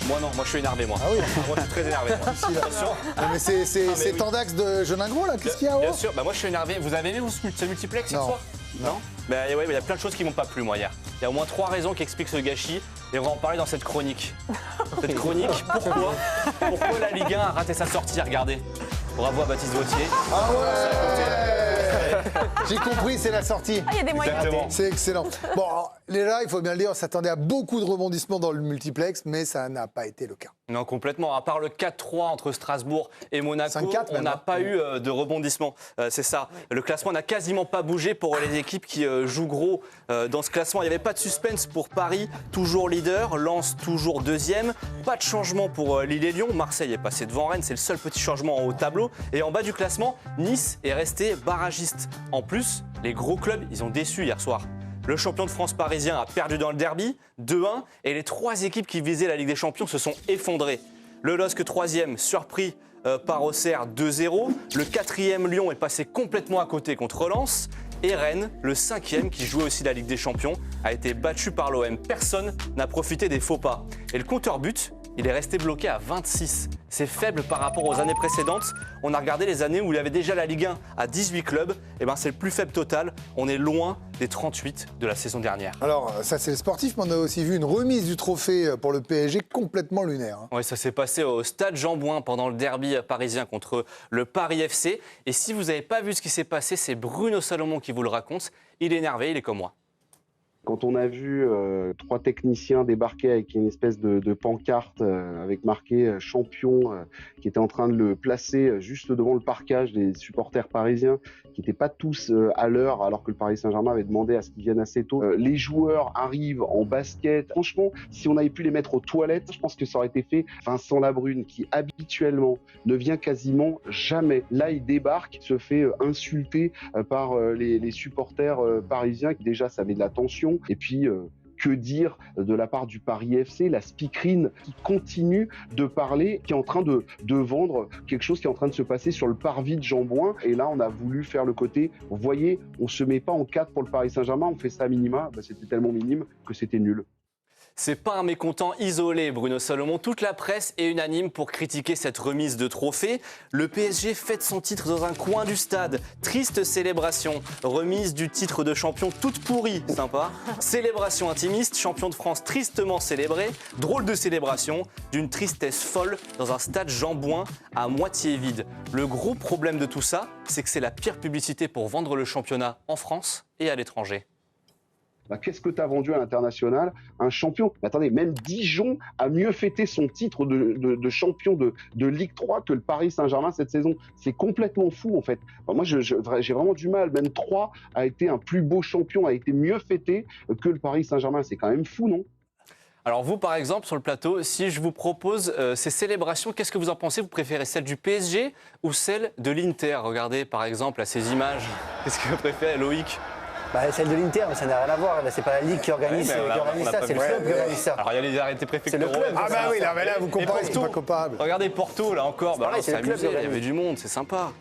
Moi non, moi je suis énervé moi. Ah oui. Moi je suis très énervé. Moi. Attention. Non, mais c'est oui. Tandax de Genin-Gros là, qu'est-ce qu'il y a? Bien sûr, moi je suis énervé. Vous avez vu ce multiplex hier soir? Non. Ouais, il y a plein de choses qui m'ont pas plu moi hier. Il y a au moins 3 raisons qui expliquent ce gâchis et on va en parler dans cette chronique. Cette chronique, pourquoi la Ligue 1 a raté sa sortie? Regardez. Bravo à Baptiste Vautier. Ah ouais. J'ai compris, c'est la sortie. Ah, il y a des moyens. Exactement. C'est excellent. Bon, alors, là, il faut bien le dire, on s'attendait à beaucoup de rebondissements dans le multiplex, mais ça n'a pas été le cas. Non, complètement. À part le 4-3 entre Strasbourg et Monaco, 5-4 on n'a pas eu de rebondissement. C'est ça. Le classement n'a quasiment pas bougé pour les équipes qui jouent gros dans ce classement. Il n'y avait pas de suspense pour Paris, toujours leader. Lens, toujours deuxième. Pas de changement pour Lille et Lyon. Marseille est passé devant Rennes. C'est le seul petit changement en haut de tableau. Et en bas du classement, Nice est resté barragiste. En plus, les gros clubs, ils ont déçu hier soir. Le champion de France parisien a perdu dans le derby, 2-1, et les 3 équipes qui visaient la Ligue des Champions se sont effondrées. Le LOSC 3e, surpris par Auxerre, 2-0. Le 4e Lyon est passé complètement à côté contre Lens. Et Rennes, le 5e, qui jouait aussi la Ligue des Champions, a été battu par l'OM. Personne n'a profité des faux pas. Et le compteur but, il est resté bloqué à 26. C'est faible par rapport aux années précédentes. On a regardé les années où il y avait déjà la Ligue 1 à 18 clubs. Et ben c'est le plus faible total. On est loin des 38 de la saison dernière. Alors, ça c'est le sportif, mais on a aussi vu une remise du trophée pour le PSG complètement lunaire. Oui, ça s'est passé au stade Jean-Bouin pendant le derby parisien contre le Paris FC. Et si vous n'avez pas vu ce qui s'est passé, c'est Bruno Salomon qui vous le raconte. Il est énervé, il est comme moi. Quand on a vu 3 techniciens débarquer avec une espèce de pancarte avec marqué champion, qui était en train de le placer juste devant le parquage des supporters parisiens, qui n'étaient pas tous à l'heure, alors que le Paris Saint-Germain avait demandé à ce qu'ils viennent assez tôt. Les joueurs arrivent en basket. Franchement, si on avait pu les mettre aux toilettes, je pense que ça aurait été fait. Vincent Labrune, qui habituellement ne vient quasiment jamais. Là, il débarque, se fait insulter par les supporters parisiens, qui déjà, ça met de la tension. Et puis, que dire de la part du Paris FC, la speakerine qui continue de parler, qui est en train de vendre quelque chose qui est en train de se passer sur le parvis de Jean-Bouin. Et là, on a voulu faire le côté, vous voyez, on ne se met pas en 4 pour le Paris Saint-Germain, on fait ça à minima. C'était tellement minime que c'était nul. C'est pas un mécontent isolé, Bruno Salomon. Toute la presse est unanime pour critiquer cette remise de trophée. Le PSG fête son titre dans un coin du stade. Triste célébration. Remise du titre de champion toute pourrie, sympa. Célébration intimiste, champion de France tristement célébré. Drôle de célébration, d'une tristesse folle dans un stade Jean-Bouin à moitié vide. Le gros problème de tout ça, c'est que c'est la pire publicité pour vendre le championnat en France et à l'étranger. Qu'est-ce que tu as vendu à l'international? Un champion. Mais attendez, même Dijon a mieux fêté son titre de champion de Ligue 3 que le Paris Saint-Germain cette saison. C'est complètement fou en fait. Moi, j'ai vraiment du mal. Même 3 a été un plus beau champion, a été mieux fêté que le Paris Saint-Germain. C'est quand même fou, non? Alors vous, par exemple, sur le plateau, si je vous propose ces célébrations, qu'est-ce que vous en pensez? Vous préférez celle du PSG ou celle de l'Inter? Regardez, par exemple, à ces images. Qu'est-ce que vous préférez, Loïc? Celle de l'Inter, mais ça n'a rien à voir. C'est pas la Ligue qui organise, ça, c'est le club qui organise ça. Alors il y a les arrêtés préfectoraux. C'est le club. Ah bah oui, là, mais là vous comparez, c'est pas comparable. Regardez Porto, là encore, c'est le club amusé, il y avait du monde, c'est sympa.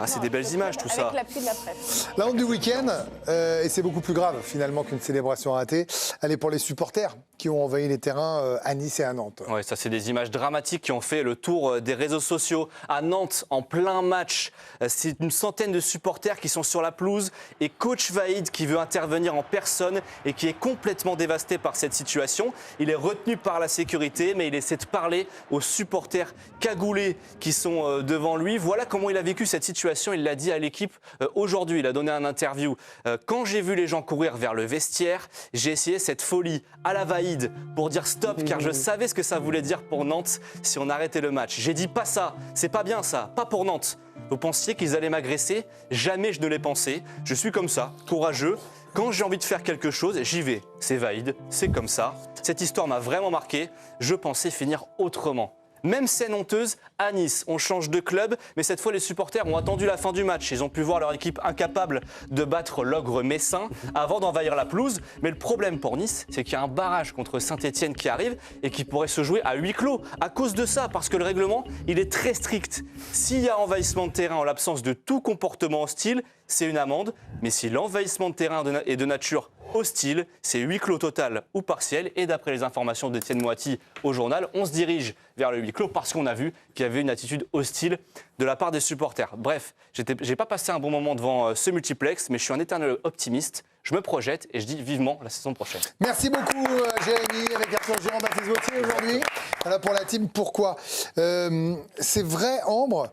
Ah, c'est des belles images, tout ça. Avec l'appui de la presse. La honte du week-end, et c'est beaucoup plus grave finalement qu'une célébration ratée, elle est pour les supporters qui ont envahi les terrains à Nice et à Nantes. Oui, ça c'est des images dramatiques qui ont fait le tour des réseaux sociaux. À Nantes, en plein match, c'est une centaine de supporters qui sont sur la pelouse et coach Vaïd qui veut intervenir en personne et qui est complètement dévasté par cette situation. Il est retenu par la sécurité, mais il essaie de parler aux supporters cagoulés qui sont devant lui. Voilà comment il a vécu cette situation. Il l'a dit à l'équipe aujourd'hui, il a donné un interview. Quand j'ai vu les gens courir vers le vestiaire, j'ai essayé cette folie à la Vaïd pour dire stop, car je savais ce que ça voulait dire pour Nantes si on arrêtait le match. J'ai dit pas ça, c'est pas bien ça, pas pour Nantes. Vous pensiez qu'ils allaient m'agresser? Jamais je ne l'ai pensé. Je suis comme ça, courageux. Quand j'ai envie de faire quelque chose, j'y vais. C'est Vaïd, c'est comme ça. Cette histoire m'a vraiment marqué. Je pensais finir autrement. Même scène honteuse à Nice. On change de club, mais cette fois les supporters ont attendu la fin du match. Ils ont pu voir leur équipe incapable de battre l'ogre messin avant d'envahir la pelouse. Mais le problème pour Nice, c'est qu'il y a un barrage contre Saint-Etienne qui arrive et qui pourrait se jouer à huis clos à cause de ça, parce que le règlement, il est très strict. S'il y a envahissement de terrain en l'absence de tout comportement hostile, c'est une amende. Mais si l'envahissement de terrain est de nature hostile. C'est huis clos total ou partiel. Et d'après les informations d'Étienne Moiti au journal, on se dirige vers le huis clos parce qu'on a vu qu'il y avait une attitude hostile de la part des supporters. Bref, j'ai pas passé un bon moment devant ce multiplex, mais je suis un éternel optimiste. Je me projette et je dis vivement la saison prochaine. Merci beaucoup Jérémy, avec Arthur Gérard, Baptiste Vautier aujourd'hui. Voilà pour la team. Pourquoi c'est vrai, Ambre.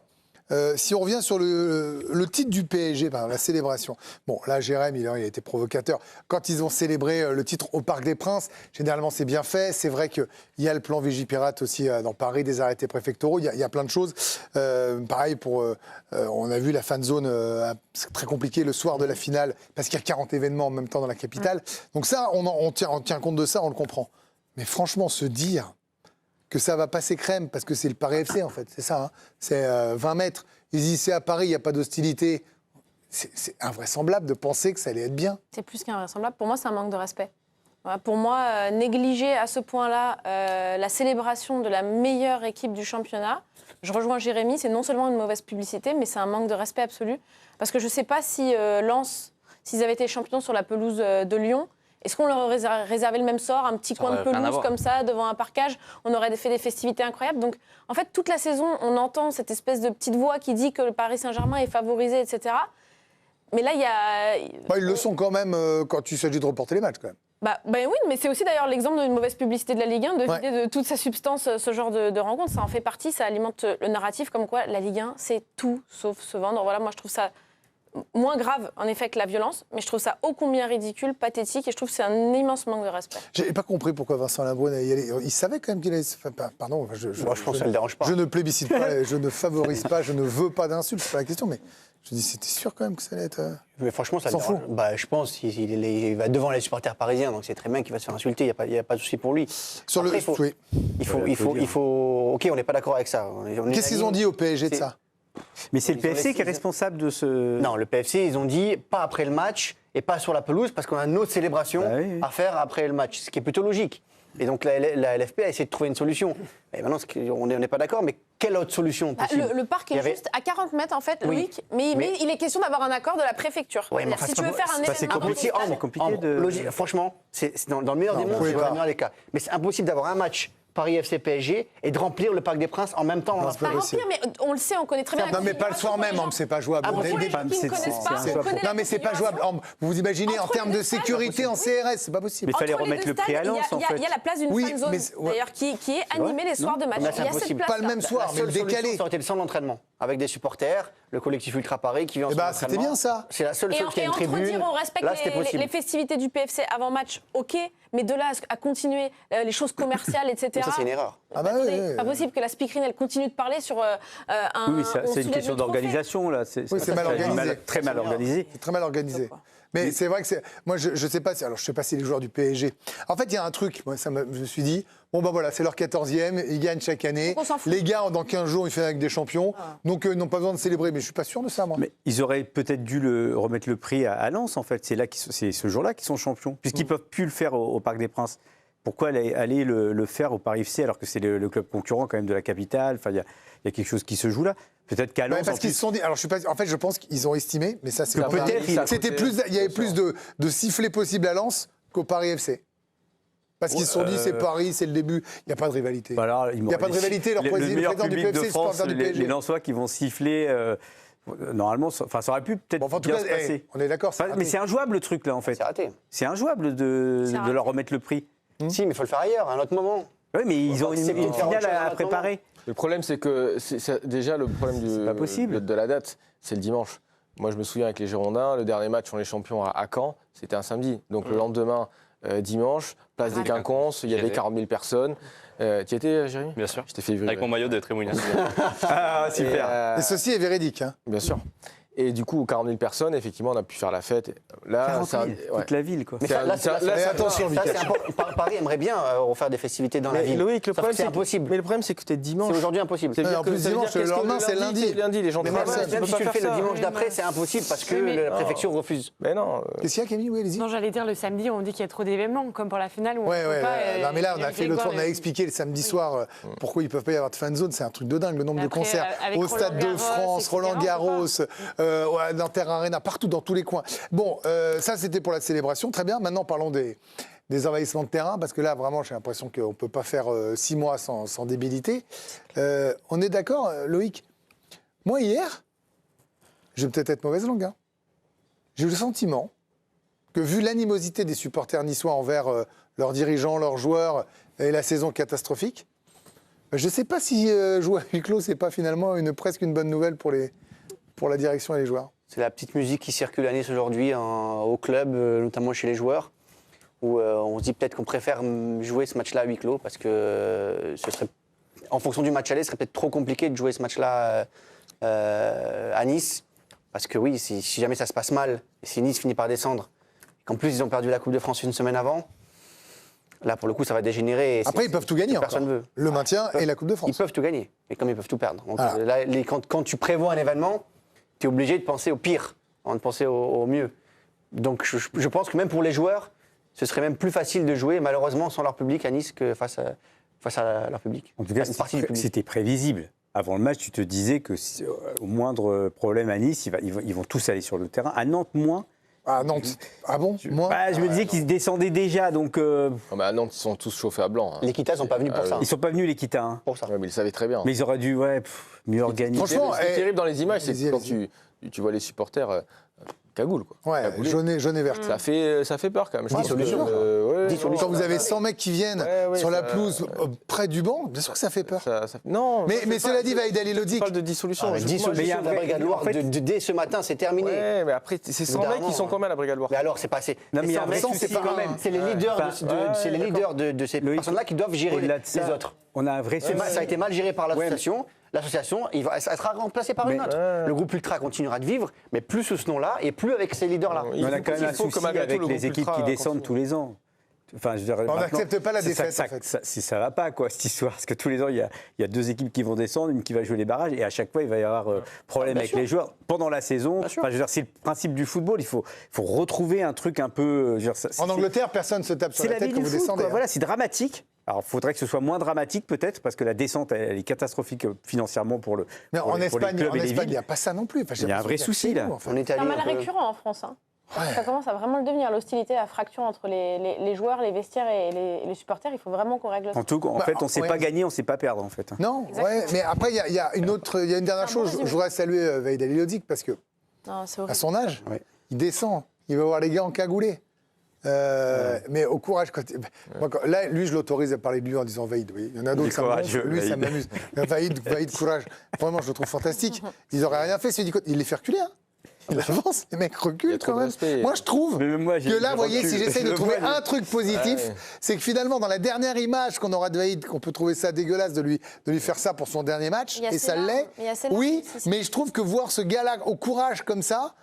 Si on revient sur le titre du PSG, la célébration. Bon, là, Jérém, il a été provocateur. Quand ils ont célébré le titre au Parc des Princes, généralement, c'est bien fait. C'est vrai qu'il y a le plan Vigipirate aussi dans Paris, des arrêtés préfectoraux. Il y a plein de choses. Pareil, on a vu la fan zone, c'est très compliqué le soir de la finale, parce qu'il y a 40 événements en même temps dans la capitale. Donc ça, on tient compte de ça, on le comprend. Mais franchement, se dire que ça va passer crème, parce que c'est le Paris FC, en fait, c'est ça, hein. C'est 20 mètres. Ils disent, c'est à Paris, il n'y a pas d'hostilité. C'est invraisemblable de penser que ça allait être bien. C'est plus qu'invraisemblable. Pour moi, c'est un manque de respect. Voilà, pour moi, négliger à ce point-là la célébration de la meilleure équipe du championnat, je rejoins Jérémy, c'est non seulement une mauvaise publicité, mais c'est un manque de respect absolu. Parce que je ne sais pas si Lens, s'ils avaient été champions sur la pelouse de Lyon, est-ce qu'on leur aurait réservé le même sort, un petit coin de pelouse comme ça, devant un parquage, on aurait fait des festivités incroyables. Donc, en fait, toute la saison, on entend cette espèce de petite voix qui dit que le Paris Saint-Germain est favorisé, etc. Mais là, il y a... ils le sont quand même quand il s'agit de reporter les matchs, quand même. Oui, mais c'est aussi d'ailleurs l'exemple d'une mauvaise publicité de la Ligue 1, de vider de toute sa substance ce genre de rencontre. Ça en fait partie, ça alimente le narratif comme quoi la Ligue 1, c'est tout sauf se vendre. Voilà, moi, je trouve ça moins grave, en effet, que la violence, mais je trouve ça ô combien ridicule, pathétique, et je trouve que c'est un immense manque de respect. J'ai pas compris pourquoi Vincent Labrune allait y aller. Il savait quand même qu'il allait... Pardon, Moi, je pense que ça ne le dérange pas. Je ne plébiscite pas, je ne favorise pas, je ne veux pas d'insultes, c'est pas la question, mais je dis, c'était sûr quand même que ça allait être... Mais franchement, ça s'en fout. Je pense qu'il va devant les supporters parisiens, donc c'est très bien qu'il va se faire insulter, il n'y a pas de souci pour lui. Sur Après, oui. Ok, on n'est pas d'accord avec ça. Qu'est-ce qu'ils ont dit au PSG de ça ? Mais c'est le PFC qui est responsable de ce... Non, le PFC, ils ont dit pas après le match et pas sur la pelouse parce qu'on a une autre célébration à faire après le match, ce qui est plutôt logique. Et donc la LFP a essayé de trouver une solution. Et maintenant, on n'est pas d'accord, mais quelle autre solution possible ? Le parc est juste à 40 mètres, en fait, Loïc, mais il est question d'avoir un accord de la préfecture. Oui, si tu veux faire un événement... C'est compliqué de... Franchement, c'est dans le meilleur des mondes, c'est dans le meilleur des cas. Mais c'est impossible d'avoir un match Paris FC PSG et de remplir le Parc des Princes en même temps. Pas remplir, mais on le sait, on connaît très bien. Non, mais pas le soir même, c'est pas jouable. Non, mais c'est pas jouable. Vous vous imaginez en termes de sécurité en CRS, c'est pas possible. Mais il fallait remettre le prix à Lens, en fait. Il y a la place d'une fan zone, d'ailleurs, qui est animée les soirs de match. C'est impossible. Pas le même soir, mais le décalé. Ça aurait été le centre d'entraînement, avec des supporters, le collectif Ultra Paris qui vient en centre d'entraînement. C'était bien ça. C'est la seule chose qui a une tribune. Et entre dire on respecte les festivités du PFC avant match, ok, mais de là à continuer les choses commerciales, etc. Ça, c'est une erreur. C'est pas possible que la speakerine elle continue de parler sur un. Oui, c'est une question d'organisation là. C'est mal organisé. Très mal organisé. C'est très mal organisé. Mais c'est vrai que moi je sais pas si les joueurs du PSG. En fait, il y a un truc. Moi, je me suis dit voilà, c'est leur 14e, ils gagnent chaque année. Les gars, dans 15 jours, ils font avec des champions, donc ils n'ont pas besoin de célébrer. Mais je suis pas sûr de ça, moi. Mais ils auraient peut-être dû remettre le prix à Lens, en fait. C'est ce jour-là qu'ils sont champions, puisqu'ils peuvent plus le faire au Parc des Princes. Pourquoi aller le faire au Paris FC alors que c'est le club concurrent quand même de la capitale ? Enfin, il y a quelque chose qui se joue là. Peut-être qu'à Lens. Parce qu'ils se sont dit. Alors, en fait, je pense qu'ils ont estimé, mais ça, c'est peut-être. C'était plus. Il y avait plus de sifflets possibles à Lens qu'au Paris FC. Parce qu'ils se sont dit, c'est Paris, c'est le début. Il n'y a pas de rivalité. Il n'y a pas de rivalité. Le président du PFC, c'est les Lensois qui vont siffler. Normalement, ça aurait pu peut-être bien se passer. On est d'accord. Mais c'est injouable le truc là, en fait. C'est raté. C'est injouable de leur remettre le prix. Si, mais il faut le faire ailleurs, à un autre moment. Oui, mais ils ont une finale à préparer. Le problème, c'est que déjà le problème de la date, c'est le dimanche. Moi, je me souviens avec les Girondins, le dernier match on les champions à Caen, c'était un samedi. Donc le lendemain, dimanche, place des Quinconces, il y avait 40 000 personnes. Tu y étais, Jérémy ? Bien sûr. Je t'ai fait vivre. Avec mon maillot de Trémoulinas. Ah, super. Et ceci est véridique. Bien sûr. Et du coup, 40 000 personnes, effectivement, on a pu faire la fête. Là, toute la ville, quoi. Mais attention, Paris aimerait bien refaire des festivités dans la ville. Loïc, le problème, c'est impossible. Mais le problème, c'est que c'était dimanche. C'est aujourd'hui impossible. En plus, dimanche, le lendemain, c'est lundi. Lundi, les gens travaillent. Même si tu le fais le dimanche d'après, c'est impossible parce que la préfecture refuse. Mais non. Qu'est-ce qu'il y a, Camille ? Oui, allez-y. Non, j'allais dire le samedi, on dit qu'il y a trop d'événements, comme pour la finale. Ouais. Non, mais là, on a fait l'autre fois, on a expliqué le samedi soir pourquoi ils ne peuvent pas y avoir de fan zone. C'est un truc de dingue, le nombre de concerts au Stade de France, Roland Garros, Nanterre Arena, partout, dans tous les coins. Bon, ça, c'était pour la célébration. Très bien. Maintenant, parlons des envahissements de terrain, parce que là, vraiment, j'ai l'impression qu'on ne peut pas faire 6 mois sans débilité. On est d'accord, Loïc? Moi, hier, je vais peut-être être mauvaise langue, hein, j'ai eu le sentiment que, vu l'animosité des supporters niçois envers leurs dirigeants, leurs joueurs, et la saison catastrophique, je ne sais pas si jouer à huis clos, c'est pas finalement presque une bonne nouvelle pour la direction et les joueurs. C'est la petite musique qui circule à Nice aujourd'hui au club, notamment chez les joueurs, où on se dit peut-être qu'on préfère jouer ce match-là à huis clos parce que ce serait, en fonction du match aller, ce serait peut-être trop compliqué de jouer ce match-là à Nice. Parce que oui, si jamais ça se passe mal, si Nice finit par descendre, qu'en plus ils ont perdu la Coupe de France une semaine avant, là pour le coup ça va dégénérer. Après ils peuvent tout gagner encore. Personne veut. Le maintien et la Coupe de France. Ils peuvent tout gagner, mais comme ils peuvent tout perdre. Donc, Voilà. là, quand tu prévois un événement, tu es obligé de penser au pire, avant de penser au mieux. Donc je pense que même pour les joueurs, ce serait même plus facile de jouer malheureusement sans leur public à Nice que face à leur public. En tout cas, Une partie du public. c'était prévisible. Avant le match, tu te disais que au moindre problème à Nice, ils vont tous aller sur le terrain. À Nantes, moins. Ah Nantes, ah bon moi Je me disais qu'ils descendaient déjà, donc... Non, mais à Nantes, ils sont tous chauffés à blanc. Hein. Les Quitas ne sont pas venus pour ça. Ils sont pas venus, les Kita. Hein. Pour ça. Ouais, mais ils le savaient très bien. Mais ils auraient dû mieux organiser. Franchement, Ce qui est terrible dans les images, c'est allez-y, que quand allez-y. tu vois les supporters cagoule, quoi. Ouais, Cagoulés. jaune et verte. Ça fait peur quand même. Je pense solutions. ouais, Quand vous avez 100 mecs qui viennent Ouais, sur la ça- pelouse près du banc, bien sûr que ça fait peur. Non. Mais cela dit, Vaïd Ali On Lodic, parle de dissolution. Avec 10 mais il y a solutions un de la vrai- Brigade Loire, en fait- dès ce matin, c'est terminé. Ouais, mais après, c'est 100 mecs qui sont quand même à la Brigade Loire. Mais alors, c'est pas assez. Non, mais il y a un vrai c'est souci pas quand même. C'est les leaders, c'est les leaders de ces Loïc, personnes-là qui doivent gérer Au-delà de les ça, autres. on a un vrai souci. Ça a été mal géré par l'association. L'association, elle sera remplacée par une Mais- autre. Le groupe Ultra continuera de vivre, mais plus sous ce nom-là et plus avec ces leaders-là. Il On a faut- quand même il un faut que souci malgré tout, avec le les groupe équipes ultra qui descendent continue. tous les ans. Enfin, je veux dire, on maintenant, n'accepte pas la c'est défaite, ça, en fait. ça va pas, quoi, cette histoire. Parce que tous les ans, il y a 2 équipes qui vont descendre, une qui va jouer les barrages, et à chaque fois, il va y avoir problème bien avec sûr. les joueurs pendant la saison. Bien sûr. Enfin, je veux dire, c'est le principe du football. Il faut retrouver un truc un peu. Je veux dire, en Angleterre, personne ne se tape sur c'est la la tête vie quand du vous foot, descendez. quoi. hein. Voilà, c'est dramatique. Alors, il faudrait que ce soit moins dramatique, peut-être, parce que la descente, elle est catastrophique financièrement pour Mais pour en les Espagne, clubs et les il n'y villes. a pas ça non plus. Enfin, j'ai Il y a un l'impression vrai qu'il y a souci, là. chez nous, en fait. On est C'est allé un mal un peu- récurrent en France. Hein. Ouais. Ça commence à vraiment le devenir, l'hostilité à fracture entre les joueurs, les vestiaires et les supporters. Il faut vraiment qu'on règle ça. En tout cas, en Bah, fait, on ne sait ouais. pas gagner, on ne sait pas perdre, en fait. Non, Exactement. ouais, mais après, il y a une dernière C'est un chose. bon résumé. Je voudrais saluer Vaïd Ali Lodic parce que, Non, c'est à horrible. son âge, Ouais. il descend. Il va voir les gars encagoulés. Mais au courage. Moi, là, lui, je l'autorise à parler de lui en disant Vaïd. Oui. Il y en a d'autres, ça me courageux, gonfle. Lui, ça Vaïd. m'amuse. Vaïd, courage. Vraiment, je le trouve fantastique. Ils n'auraient rien fait. Il les fait reculer. Hein. Il avance, les mecs Il y reculent a trop quand de même. respect. Moi, je trouve Mais même moi, j'ai- que là, je vous voyez, recule. si j'essaie de Je trouver vois, un truc positif, Ouais. c'est que finalement, dans la dernière image qu'on aura de Vaïd, qu'on peut trouver ça dégueulasse de lui faire ça pour son dernier match, Il y a et ça celle-là, l'est. il y a celle-là Oui, aussi, c'est- mais je trouve que voir ce gars-là au courage comme ça,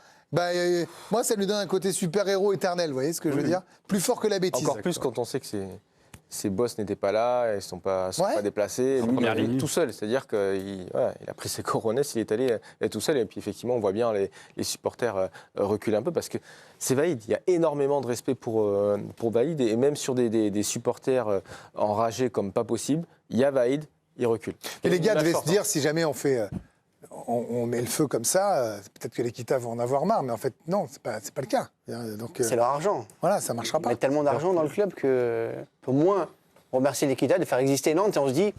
moi, ça lui donne un côté super-héros éternel, vous voyez ce que je veux dire? Plus fort que la bêtise. Encore plus quand on sait que ses boss n'étaient pas là, ils ne sont pas Ouais. déplacés. Lui, il première est ligne. tout seul. C'est-à-dire qu'il il a pris ses coronesses, il est allé tout seul. Et puis effectivement, on voit bien les supporters reculer un peu parce que c'est Vaïd. Il y a énormément de respect pour Vaïd. Et même sur des supporters enragés comme pas possible, il y a Vaïd, il recule. Et les gars Une devaient image se forte, dire, si jamais on fait... on met le feu comme ça, peut-être que les Kita vont en avoir marre, mais en fait, non, c'est pas le cas. Donc, C'est leur argent. voilà, ça marchera Ils pas. mettent tellement d'argent dans le club que au moins remercier l'Equita de faire exister Nantes. Et on se dit,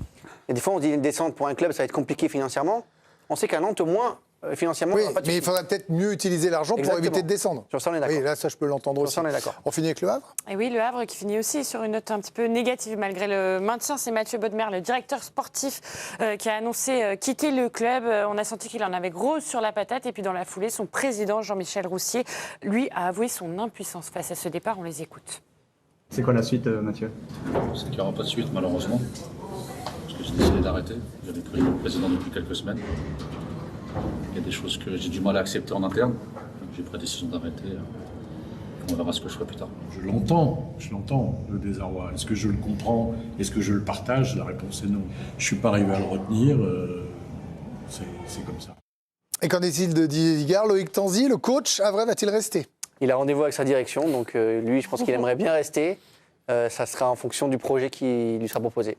et des fois on dit une descente pour un club, ça va être compliqué financièrement. On sait qu'à Nantes, au moins, financièrement, Oui, on n'aura pas de mais il soucis. faudrait peut-être mieux utiliser l'argent pour Exactement. éviter de descendre. Sur ça, on est d'accord. Oui, là, ça, je peux l'entendre Sur aussi. ça, on est d'accord. On finit avec le Havre? Et oui, le Havre qui finit aussi sur une note un petit peu négative malgré le maintien. C'est Mathieu Bodmer, le directeur sportif, qui a annoncé quitter le club. On a senti qu'il en avait gros sur la patate. Et puis dans la foulée, son président, Jean-Michel Roussier, lui, a avoué son impuissance face à ce départ. On les écoute. C'est quoi la suite, Mathieu? C'est qu'il n'y aura pas de suite, malheureusement. Parce que j'ai décidé d'arrêter. J'avais pris le président depuis quelques semaines. Il y a des choses que j'ai du mal à accepter en interne. Donc j'ai pris la décision d'arrêter. On verra ce que je ferai plus tard. Je l'entends, le désarroi. Est-ce que je le comprends? Est-ce que je le partage? La réponse est non. Je ne suis pas arrivé à le retenir. C'est comme ça. Et qu'en est-il de Didier Digard? Loïc Tanzi, le coach, à vrai, va-t-il rester? Il a rendez-vous avec sa direction, donc lui, je pense qu'il aimerait bien rester. Ça sera en fonction du projet qui lui sera proposé.